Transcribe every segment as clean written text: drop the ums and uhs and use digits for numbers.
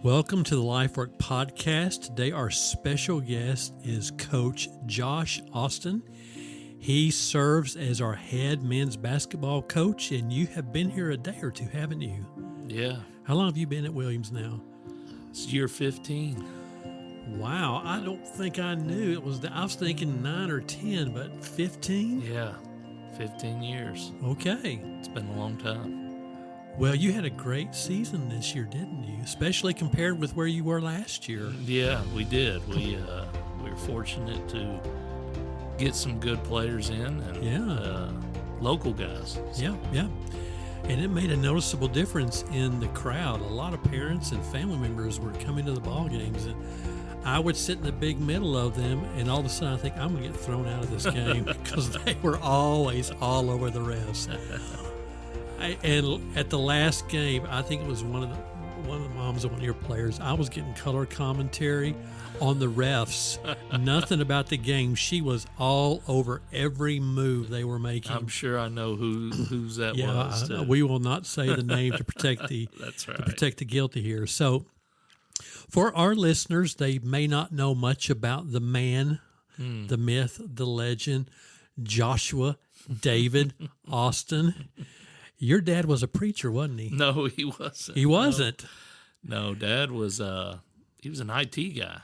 Welcome to the Lifework Podcast. Today our special guest is Coach Josh Austin. He serves as our head men's basketball coach, and you have been here a day or two, haven't you? Yeah. How long have you been at Williams now? It's year 15. Wow, I don't think I knew. I was thinking 9 or 10, but 15? Yeah, 15 years. Okay. It's been a long time. Well, you had a great season this year, didn't you? Especially compared with where you were last year. Yeah, we did. We were fortunate to get some good players in and local guys. Yeah. And it made a noticeable difference in the crowd. A lot of parents and family members were coming to the ball games, and I would sit in the big middle of them, and all of a sudden I think I'm going to get thrown out of this game because they were always all over the refs. And at the last game, I think it was one of the moms of one of your players, I was getting color commentary on the refs. Nothing about the game. She was all over every move they were making. I'm sure I know whose that was. We will not say the name to protect the That's right. to protect the guilty here. So, for our listeners, they may not know much about the man, the myth, the legend, Joshua David Austin. Your dad was a preacher, wasn't he? No, he wasn't. He wasn't. No, Dad was he was an IT guy.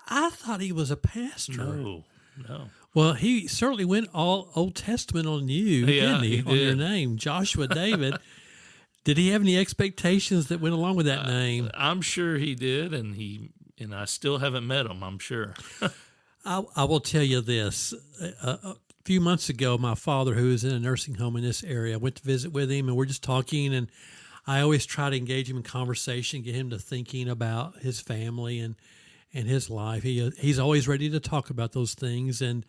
I thought he was a pastor. No. Well, he certainly went all Old Testament on you, didn't he? On your name, Joshua David. Did he have any expectations that went along with that name? I'm sure he did, and I still haven't met him, I'm sure. I will tell you this. A few months ago, my father, who is in a nursing home in this area, I went to visit with him, and we're just talking, and I always try to engage him in conversation, get him to thinking about his family and his life. He's always ready to talk about those things, and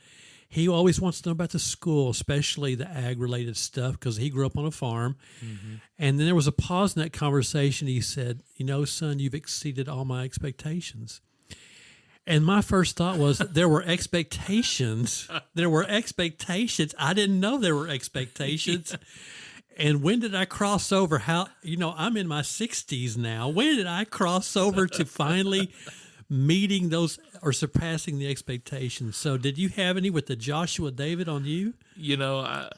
he always wants to know about the school, especially the ag-related stuff, because he grew up on a farm. Mm-hmm. And then there was a pause in that conversation. He said, son, you've exceeded all my expectations. And my first thought was there were expectations. There were expectations. I didn't know there were expectations. And when did I cross over? I'm in my 60s now. When did I cross over to finally meeting those or surpassing the expectations? So did you have any with the Joshua David on you? Yeah,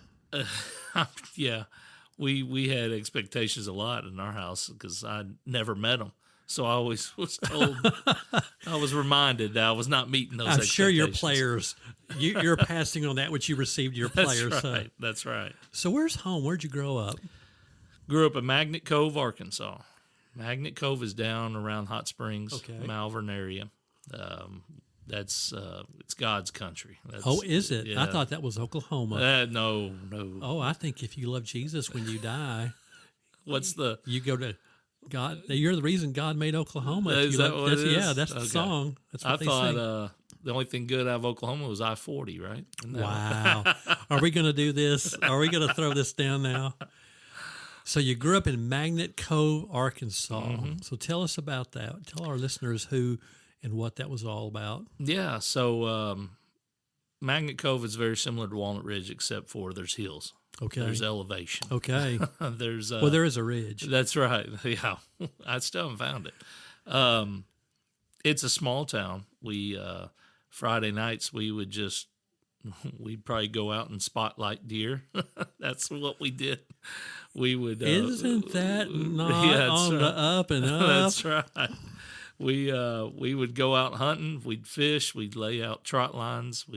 we had expectations a lot in our house because I never met them. So I always was told, I was reminded that I was not meeting those expectations. I'm sure your players, you're passing on that which you received your players. That's right. So where's home? Where'd you grow up? Grew up in Magnet Cove, Arkansas. Magnet Cove is down around Hot Springs, Malvern area. It's God's country. Is it? Yeah. I thought that was Oklahoma. No. Oh, I think if you love Jesus when you die, you go to God. You're the reason God made Oklahoma. Is that what it is? Yeah, that's the song. That's what they sing. The only thing good out of Oklahoma was I-40, right? Wow. Are we going to do this? Are we going to throw this down now? So you grew up in Magnet Cove, Arkansas. Mm-hmm. So tell us about that. Tell our listeners who and what that was all about. Yeah, so Magnet Cove is very similar to Walnut Ridge, except for there's hills. Okay. There's elevation. Okay. There is a ridge. That's right. Yeah. I still haven't found it. It's a small town. We Friday nights we'd probably go out and spotlight deer. That's what we did. We would. Isn't that not on the up and up? That's right. We would go out hunting. We'd fish. We'd lay out trot lines.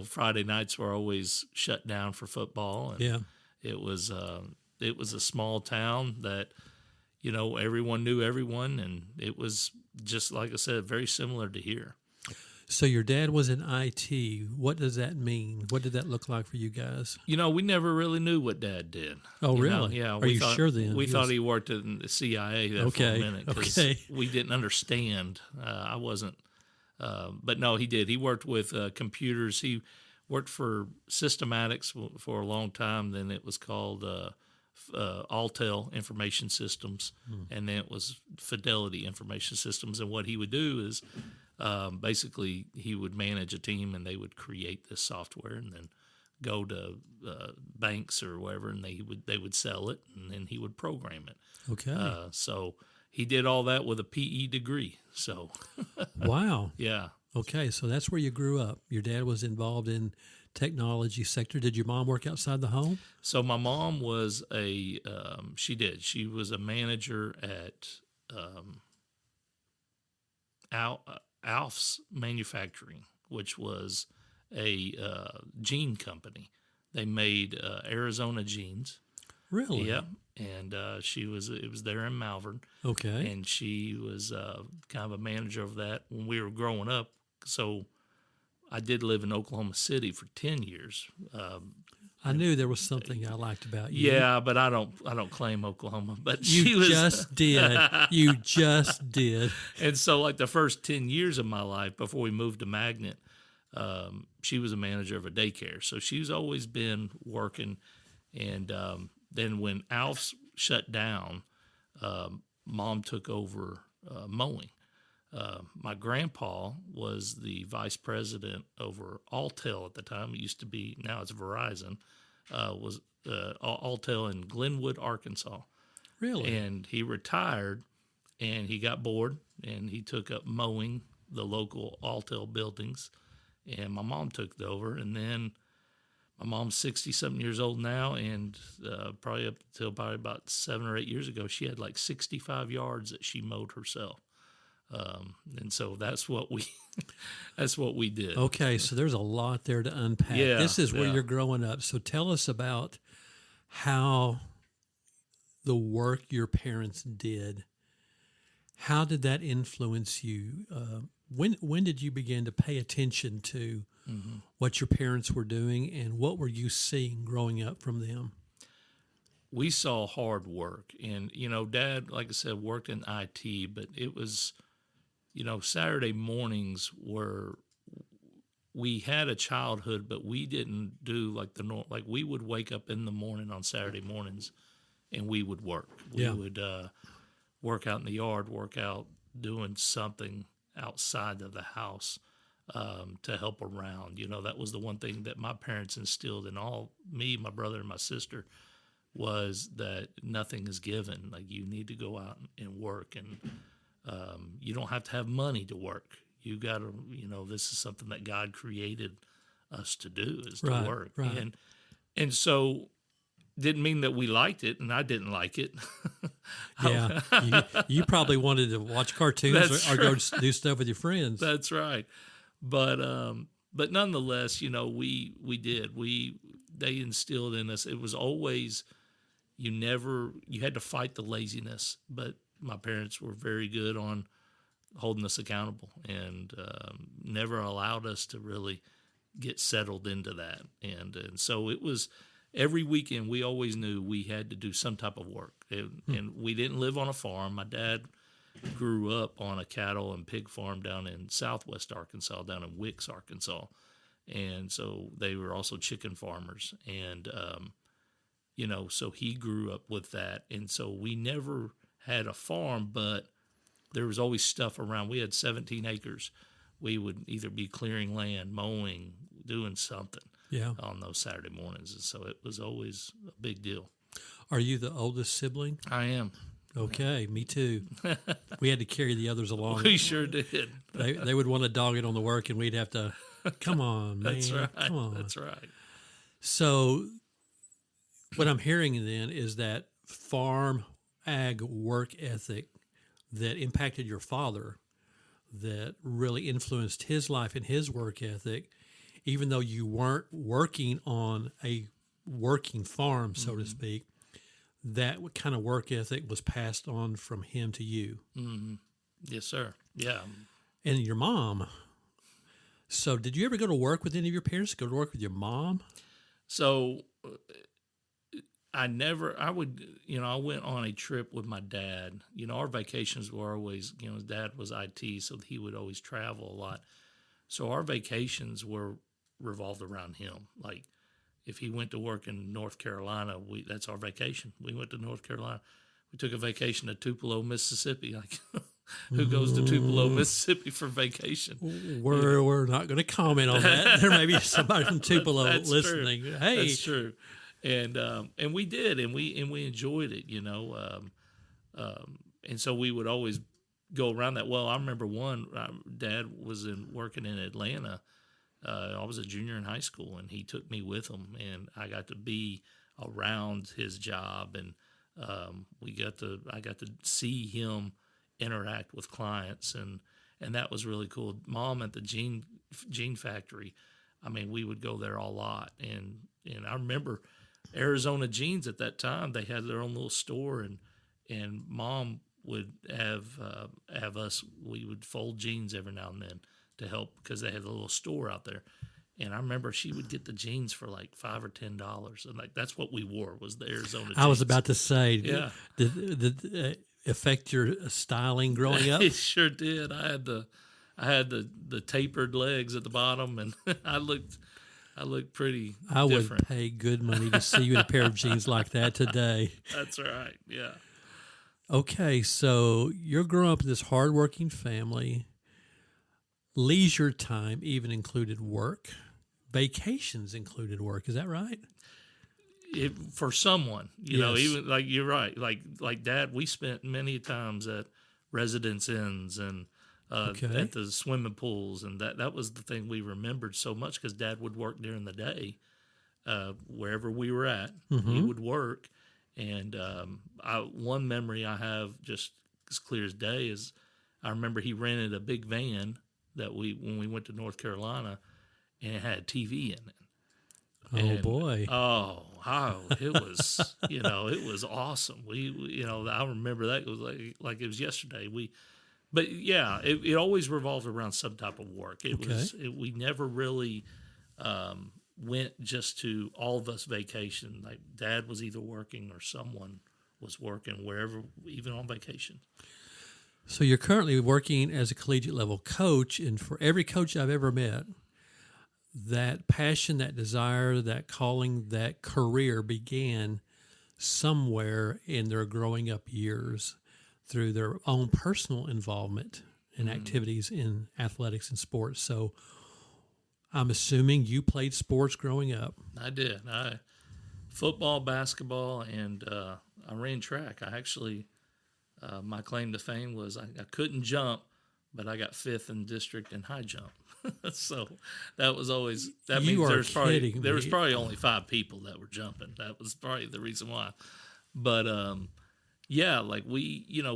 Friday nights were always shut down for football. And it was a small town that, everyone knew everyone, and it was just like I said, very similar to here. So your dad was in IT. What does that mean? What did that look like for you guys? We never really knew what Dad did. Oh, really? Yeah. Are you sure then? We thought he worked in the CIA there for a minute because we didn't understand. I wasn't. But no, he did. He worked with computers. He worked for Systematics for a long time. Then it was called Altel Information Systems, and then it was Fidelity Information Systems. And what he would do is basically he would manage a team, and they would create this software and then go to banks or whatever, and they would sell it, and then he would program it. Okay. So he did all that with a PE degree. So, wow. Yeah. Okay, so that's where you grew up. Your dad was involved in technology sector. Did your mom work outside the home? So my mom was she did. She was a manager at Alf's Manufacturing, which was a jean company. They made Arizona jeans. Really? Yeah. And it was there in Malvern. Okay. And she was kind of a manager of that when we were growing up. So I did live in Oklahoma City for 10 years. I knew there was something I liked about you. Yeah, but I don't claim Oklahoma. But you just did. You just did. And so, like the first 10 years of my life before we moved to Magnet, she was a manager of a daycare. So she's always been working. And then when Alf's shut down, Mom took over mowing. My grandpa was the vice president over Alltel at the time. It used to be, now it's Verizon, was Alltel in Glenwood, Arkansas. Really? And he retired, and he got bored, and he took up mowing the local Alltel buildings, and my mom took it over. And then my mom's 60-something years old now, and probably up until probably about 7 or 8 years ago, she had like 65 yards that she mowed herself. And so that's what we did. Okay, so there's a lot there to unpack. Yeah, this is where you're growing up. So tell us about how the work your parents did. How did that influence you? When did you begin to pay attention to what your parents were doing, and what were you seeing growing up from them? We saw hard work, and Dad, like I said, worked in IT, but it was, Saturday mornings were, we had a childhood, but we didn't do like we would wake up in the morning on Saturday mornings, and we would work. We would work out in the yard, work out doing something outside of the house to help around. That was the one thing that my parents instilled in me, my brother, and my sister, was that nothing is given. Like, you need to go out and work, and you don't have to have money to work. You got to, this is something that God created us to do, is to work. Right. And so didn't mean that we liked it, and I didn't like it. Yeah, you probably wanted to watch cartoons or go do stuff with your friends. That's right. But nonetheless, we did. They instilled in us. It was always, you had to fight the laziness, but my parents were very good on holding us accountable, and never allowed us to really get settled into that. And so it was, every weekend we always knew we had to do some type of work. And we didn't live on a farm. My dad grew up on a cattle and pig farm down in southwest Arkansas, down in Wicks, Arkansas. And so they were also chicken farmers. And, so he grew up with that. And so we never had a farm, but there was always stuff around. We had 17 acres. We would either be clearing land, mowing, doing something on those Saturday mornings. And so it was always a big deal. Are you the oldest sibling? I am. Okay, me too. We had to carry the others along. We sure did. They would want to dog it on the work, and we'd have to, come on, man. That's right. Come on. That's right. So what I'm hearing then is that farm ag work ethic that impacted your father, that really influenced his life and his work ethic, even though you weren't working on a working farm, so to speak, that kind of work ethic was passed on from him to you. Mm-hmm. Yes, sir. Yeah. And your mom. So did you ever go to work with any of your parents? Go to work with your mom? So I went on a trip with my dad. Our vacations were always, his dad was IT, so he would always travel a lot. So our vacations were revolved around him. Like, if he went to work in North Carolina, that's our vacation. We went to North Carolina. We took a vacation to Tupelo, Mississippi. Like, who goes to Tupelo, Mississippi for vacation? We're not going to comment on that. There may be somebody from Tupelo listening. True. Hey, that's true. And we did, and we enjoyed it. And so we would always go around that. Well, I remember Dad was working in Atlanta. I was a junior in high school, and he took me with him, and I got to be around his job, and I got to see him interact with clients, and that was really cool. Mom at the jean factory, I mean, we would go there a lot, and I remember Arizona Jeans at that time. They had their own little store, and Mom would have us. We would fold jeans every now and then to help because they had a little store out there. And I remember she would get the jeans for like $5 or $10, and like that's what we wore was the Arizona jeans. I was about to say, yeah, did affect your styling growing up? It sure did. I had the tapered legs at the bottom, and I looked pretty. I different. would pay good money to see you in a pair of jeans like that today. That's right. Yeah. Okay, so you're growing up in this hardworking family. Leisure time even included work. Vacations included work. Is that right? For someone, you Yes. know, even like you're right. Like Dad, we spent many times at residence inns and at the swimming pools, and that was the thing we remembered so much because Dad would work during the day, wherever we were at. Mm-hmm. He would work, and one memory I have just as clear as day is I remember he rented a big van that when we went to North Carolina, and it had a TV in it. Oh, boy. It was, it was awesome. We I remember that. It was like it was yesterday. But yeah, it always revolved around some type of work. We never really went just to all of us vacation. Like Dad was either working or someone was working wherever, even on vacation. So you're currently working as a collegiate level coach, and for every coach I've ever met, that passion, that desire, that calling, that career began somewhere in their growing up years through their own personal involvement in activities in athletics and sports. So I'm assuming you played sports growing up. I did. Football, basketball, and I ran track. I actually, my claim to fame was I couldn't jump, but I got 5th in district in high jump. So that was always, that means there was probably only 5 people that were jumping. That was probably the reason why. But yeah, like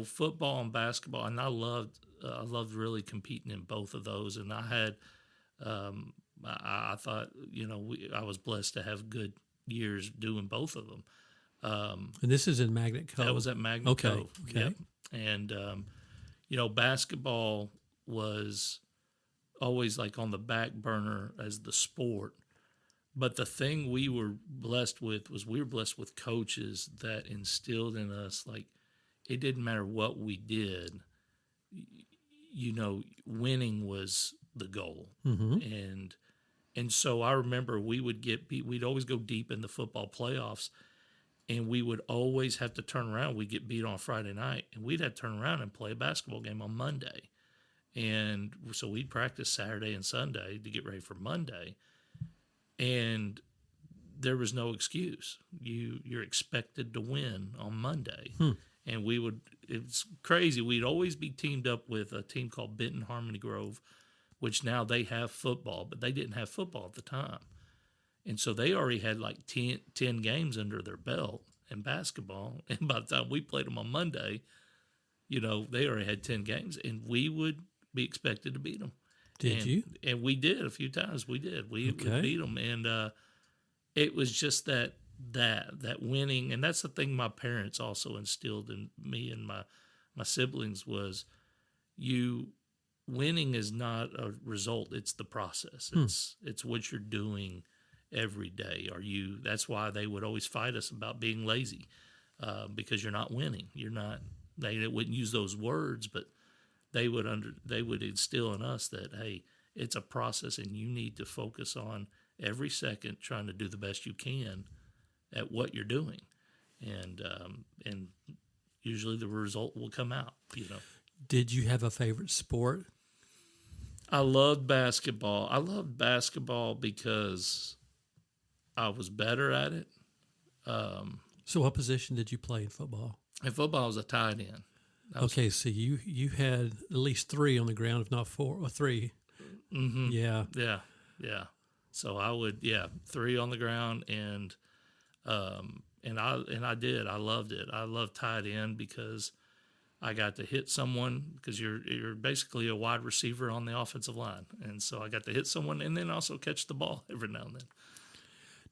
football and basketball, and I loved really competing in both of those. And I had, I thought, I was blessed to have good years doing both of them. And this is in Magnet Cove. That was at Magnet Cove. Okay. Yep. And, basketball was always like on the back burner as the sport. But the thing we were blessed with was we were blessed with coaches that instilled in us, like, it didn't matter what we did, winning was the goal. Mm-hmm. And so I remember we'd always go deep in the football playoffs, and we would always have to turn around. We'd get beat on Friday night, and we'd have to turn around and play a basketball game on Monday. And so we'd practice Saturday and Sunday to get ready for Monday. And there was no excuse. You're expected to win on Monday. And it's crazy. We'd always be teamed up with a team called Benton Harmony Grove, which now they have football, but they didn't have football at the time. And so they already had like 10 games under their belt in basketball. And by the time we played them on Monday, they already had 10 games, and we would be expected to beat them. Did you? And we did a few times. We did. We beat them. And it was just that winning. And that's the thing my parents also instilled in me and my siblings was winning is not a result. It's the process. It's what you're doing every day. That's why they would always fight us about being lazy, because you're not winning. They wouldn't use those words, but they would instill in us that, hey, it's a process and you need to focus on every second trying to do the best you can at what you're doing. And usually the result will come out, Did you have a favorite sport? I loved basketball. I loved basketball because I was better at it. So what position did you play in football? In football, I was a tight end. Okay, so you had at least 3 on the ground, if not 4 or 3. Mm-hmm. Yeah. Yeah. So I would, 3 on the ground, and I did. I loved it. I loved tight end because I got to hit someone, because you're basically a wide receiver on the offensive line, and so I got to hit someone and then also catch the ball every now and then.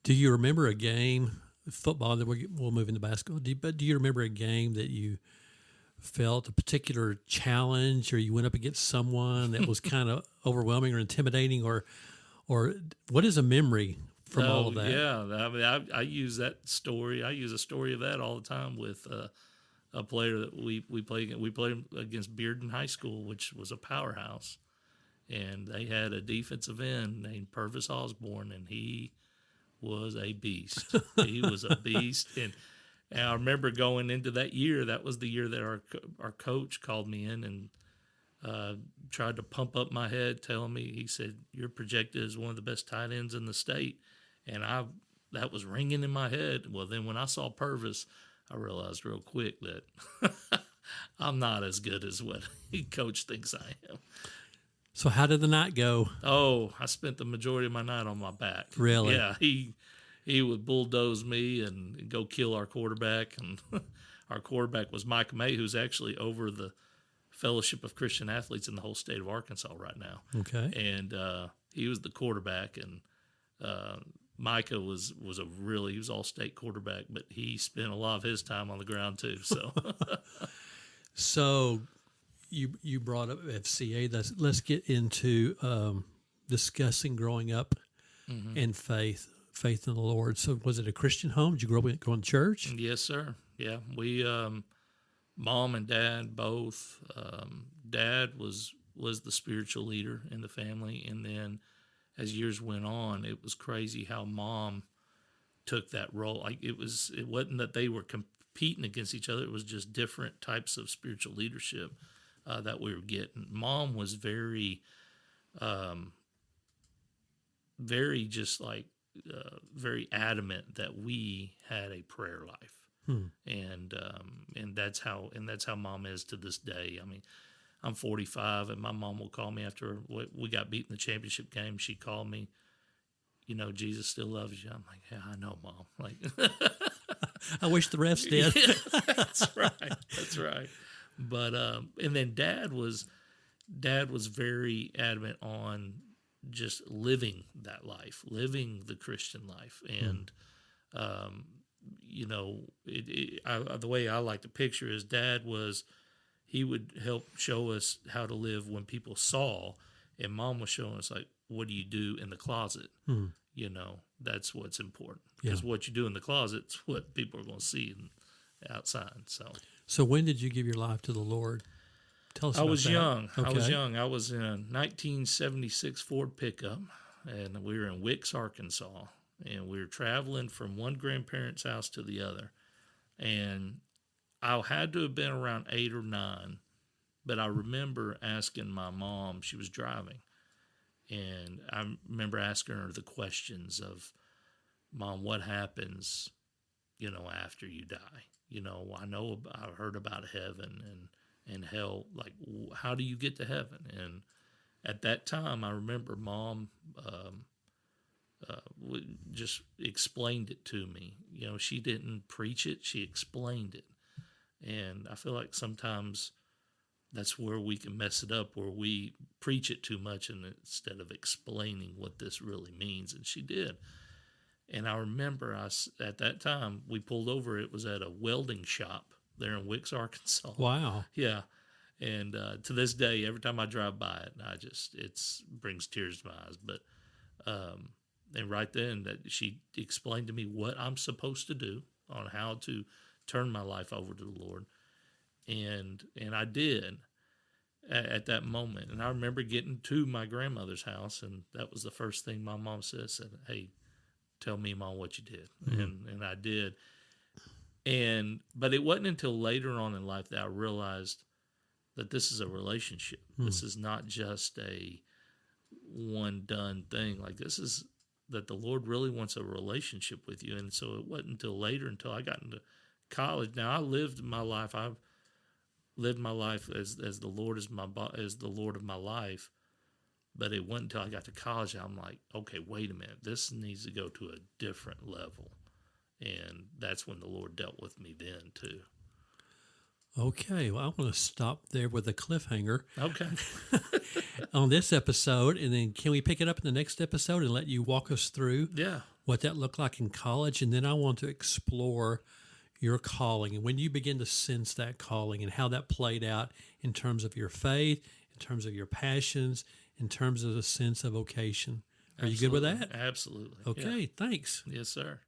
Do you remember a game, football? That we'll move into basketball. Do you remember a game that you felt a particular challenge, or you went up against someone that was kind of overwhelming or intimidating, or what is a memory from all of that? Yeah, I mean, I use that story. I use a story of that all the time with a player that we played. We played against Bearden High School, which was a powerhouse, and they had a defensive end named Purvis Osborne, and he was a beast. He was a beast, and I remember going into that year. That was the year that our coach called me in and tried to pump up my head, telling me, he said, "You're projected as one of the best tight ends in the state," and that was ringing in my head. Well, then when I saw Purvis, I realized real quick that I'm not as good as what coach thinks I am. So how did the night go? Oh, I spent the majority of my night on my back. Really? Yeah, he would bulldoze me and go kill our quarterback. And our quarterback was Mike May, who's actually over the Fellowship of Christian Athletes in the whole state of Arkansas right now. Okay. And he was the quarterback, and Micah was he was all-state quarterback, but he spent a lot of his time on the ground too. So, so you brought up FCA. Let's get into discussing growing up in faith in the Lord. So, was it a Christian home? Did you grow up going to church? Yes, sir. Yeah, we mom and dad both. Dad was the spiritual leader in the family, and then as years went on, it was crazy how mom took that role. Like it wasn't that they were competing against each other. It was just different types of spiritual leadership that we were getting. Mom was very just like very adamant that we had a prayer life, and that's how mom is to this day. I mean, I'm 45, and my mom will call me after we got beat in the championship game. She called me, Jesus still loves you. I'm like, yeah, I know, Mom. Like, I wish the refs did. Yeah, that's right. But and then Dad was very adamant on just living that life, living the Christian life, and the way I like to picture is Dad was. He would help show us how to live when people saw, and Mom was showing us, like, what do you do in the closet? That's what's important, because what you do in the closet is what people are going to see outside. So when did you give your life to the Lord? Tell us. I was young. Okay. I was young. I was in a 1976 Ford pickup, and we were in Wicks, Arkansas, and we were traveling from one grandparent's house to the other, and I had to have been around 8 or 9, but I remember asking my mom, she was driving, and I remember asking her the questions of, Mom, what happens, after you die? I heard about heaven and hell. Like, how do you get to heaven? And at that time, I remember Mom just explained it to me. She didn't preach it, she explained it. And I feel like sometimes that's where we can mess it up, where we preach it too much instead of explaining what this really means. And she did. And I remember at that time, we pulled over. It was at a welding shop there in Wicks, Arkansas. Wow. Yeah. And to this day, every time I drive by it, it brings tears to my eyes. But and right then, that she explained to me what I'm supposed to do on how to turn my life over to the Lord, and I did at that moment. And I remember getting to my grandmother's house, and that was the first thing my mom said, "Hey, tell me, Mom, what you did." And I did. But it wasn't until later on in life that I realized that this is a relationship. This is not just a one done thing. Like, this is that the Lord really wants a relationship with you. And so it wasn't until later, until I got into college. Now, I lived my life. lived my life as the Lord as the Lord of my life. But it wasn't until I got to college I'm like, okay, wait a minute, this needs to go to a different level, and that's when the Lord dealt with me then too. Okay, well, I want to stop there with a cliffhanger. Okay. On this episode, and then can we pick it up in the next episode and let you walk us through what that looked like in college? And then I want to explore your calling and when you begin to sense that calling and how that played out in terms of your faith, in terms of your passions, in terms of the sense of vocation. Are you good with that? Absolutely. Okay, thanks. Yes, sir.